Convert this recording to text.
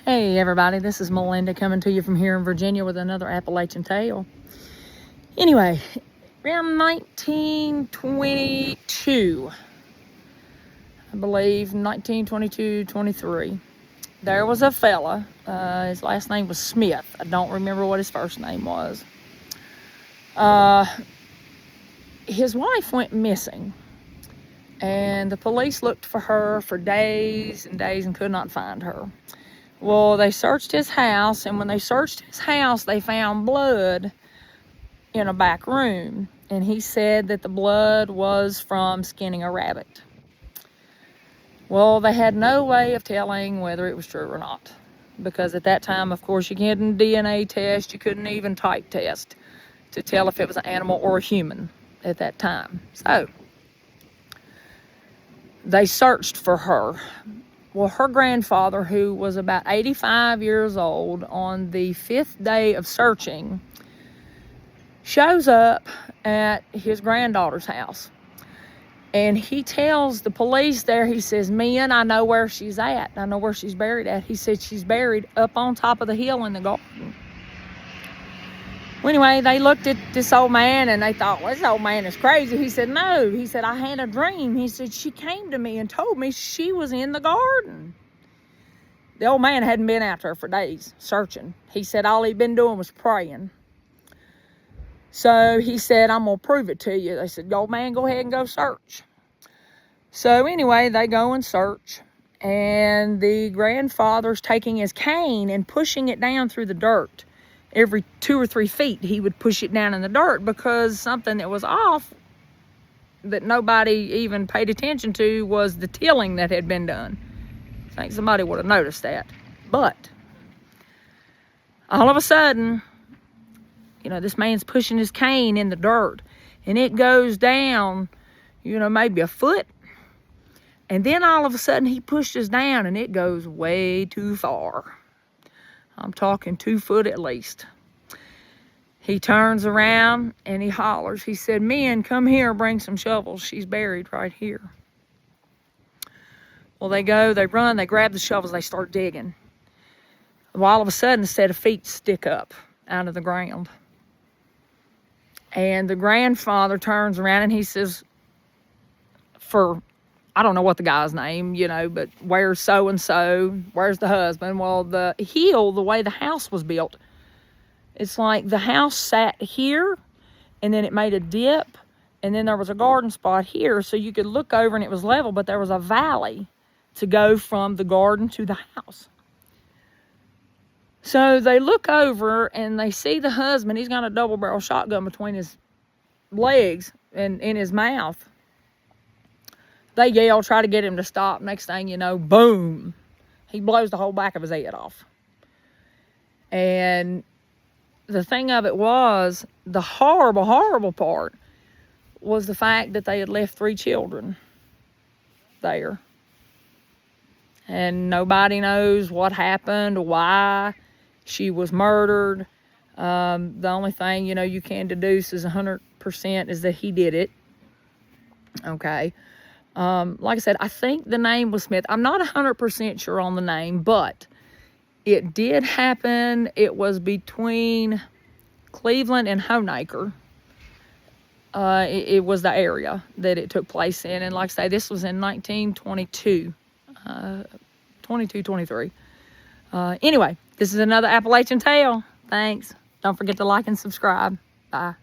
Hey everybody, this is Melinda coming to you from here in Virginia with another Appalachian tale. Anyway, around 1922, I believe 1922, 23, there was a fella, his last name was Smith. I don't remember what his first name was. His wife went missing, and the police looked for her for days and days and could not find her. Well, they searched his house, and when they searched his house, they found blood in a back room. And he said that the blood was from skinning a rabbit. Well, they had no way of telling whether it was true or not. Because at that time, of course, you couldn't DNA test, you couldn't even type test to tell if it was an animal or a human at that time. So, they searched for her. Well, her grandfather, who was about 85 years old, on the 5th day of searching, shows up at his granddaughter's house. And he tells the police there, he says, "Men, I know where she's at. I know where she's buried at." He said she's buried up on top of the hill in the garden. Well, anyway, they looked at this old man and they thought, well, this old man is crazy. He said, no. He said, I had a dream. He said, she came to me and told me she was in the garden. The old man hadn't been out there for days searching. He said all he'd been doing was praying. So he said, I'm going to prove it to you. They said, old man, go ahead and go search. So anyway, they go and search. And the grandfather's taking his cane and pushing it down through the dirt. Every 2 or 3 feet, he would push it down in the dirt because something that was off that nobody even paid attention to was the tilling that had been done. I think somebody would have noticed that. But all of a sudden, this man's pushing his cane in the dirt, and it goes down, maybe a foot. And then all of a sudden, he pushes down, and it goes way too far. I'm talking 2 foot at least. He turns around and he hollers. He said, "Men, come here, bring some shovels. She's buried right here." Well, they go, they run, they grab the shovels, they start digging. Well, all of a sudden, a set of feet stick up out of the ground. And the grandfather turns around and he says, I don't know what the guy's name, but where's so-and-so? Where's the husband? Well, the hill, the way the house was built, it's like the house sat here, and then it made a dip, and then there was a garden spot here, so you could look over and it was level, but there was a valley to go from the garden to the house. So they look over, and they see the husband. He's got a double-barrel shotgun between his legs and in his mouth. They yell, try to get him to stop. Next thing you know, boom, he blows the whole back of his head off. And the thing of it was, the horrible, horrible part was the fact that they had left 3 children there. And nobody knows what happened or why she was murdered. The only thing, you can deduce is 100% is that he did it. Okay. Like I said, I think the name was Smith. I'm not 100% sure on the name, but it did happen. It was between Cleveland and Honaker. It was the area that it took place in. And like I say, this was in 1922, 23. Anyway, this is another Appalachian tale. Thanks. Don't forget to like and subscribe. Bye.